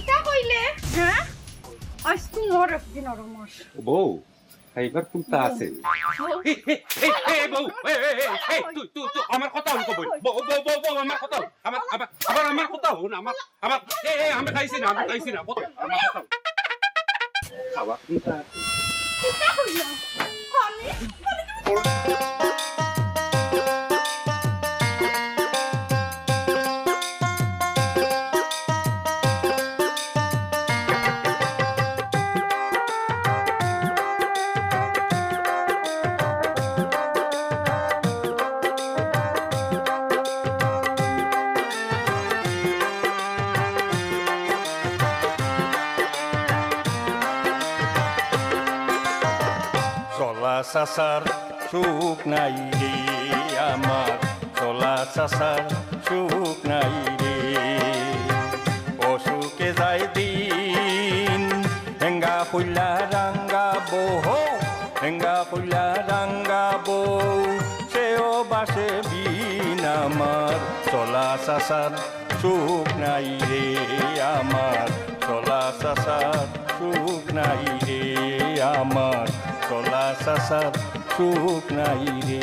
কিতা কইলে হ্যাঁ আজ তোমার একদিন আর আমার বউ এইবার কোনটা আছে বউ তুই আমার কথা হল বউ বউ বউ বউ আমার কথা আমার আমার কথা হল আমার আমার আমি খাইছি না আমার কথা খাবার কোনটা আছে কিতা কইলা আমি চলা চাচার সুখ নাই রে আমার চলা চাচার সুখ নাই রে অসুখে যাই দিন হেঙ্গা কইলা রাঙ্গা বউ হেঙ্গা কইলা রাঙ্গা বউ সেও বাসে বিন আমার চলা চাচার সুখ নাই রে আমার চলা চাচার সুখ নাই রে আমার চলা চাচার সুখ নাই রে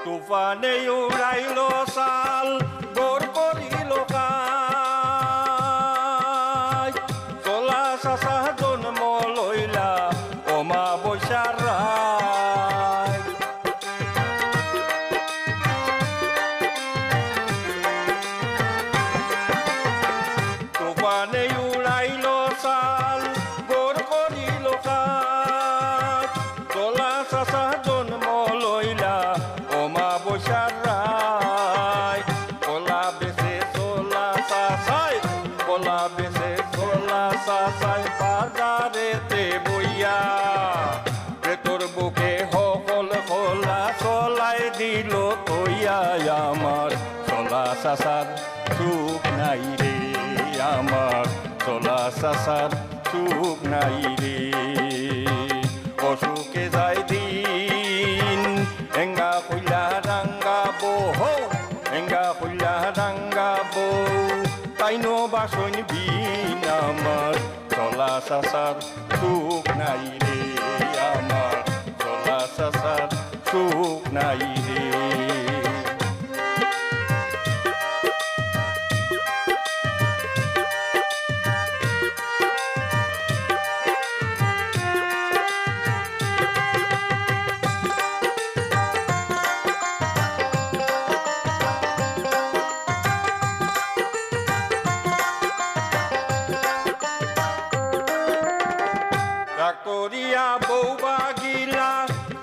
তুফানে উড়াইল সাল গোর করিল কাজ চলা চাচা জন্ম লইলা ওমা বৈশার রায় তুফানে উড়াইল সাল গোর করিল কাজ চলা চাচা জন্ম লইলা ওমা বৈশার রায় কলা বেসে চলা চাচাই কলা বেসে চলা চাচাই বাজারেতে বইয়া পেটর বুকে সকল কলা চলাই দিল তৈয়া আমার চলা চাচার সুখ নাই রে আমার চলা চাচার সুখ নাই রে অসুখে যাই দিন হেঙ্গা কইলা রাঙ্গা বউ হেঙ্গা কইলা রাঙ্গা বউ তাইনো বাসন বিন আমার চলা চাচার সুখ নাই রে আমার চলা চাচার সুখ নাই রে করিয়া বউ বাগিলা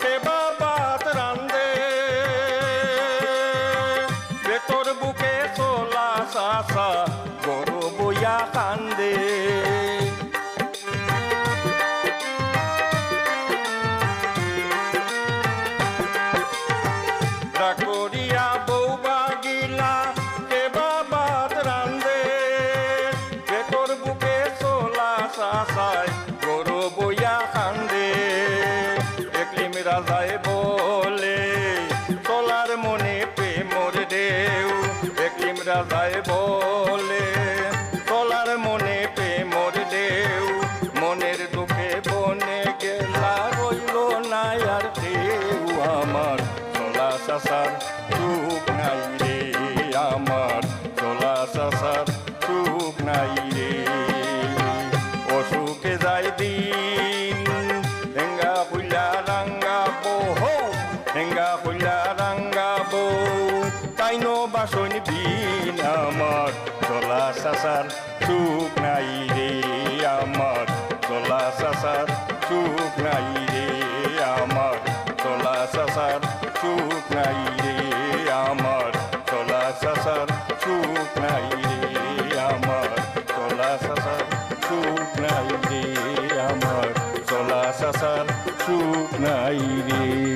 কে বাবাত রান্দে বেতর বুকে চলা চাচা গরু বইয়া কান্দে করিয়া বউ বাগিলা কে বাবাত রান্দে বেতর বুকে চলা চাচাই গরু বইয়া কান্দে একলিম রাজায় বলে চলার মনে প্রেমর দেউ একলিম রাজায় বলে চলার মনে প্রেমর দেউ মনের দুঃখে বনে গেলা রইল নাই আর কেউ আমার চলা চাচার সুখ নাই রে আমার চলা চাচার সুখ নাই রে অসুখে যাই দিন হেঙ্গা কইলা রাঙ্গা বউ হেঙ্গা কইলা রাঙ্গা বউ তাইনো বাসন বিন আমার চলা চাচার সুখ নাই রে আমার চলা চাচার সুখ নাই রে আমার চলা চাচার সুখ নাই রে আমার চলা চাচার সুখ নাই রে আমার চলা চাচার সুখ নাই রে আমার চলা চাচার সুখ নাই রে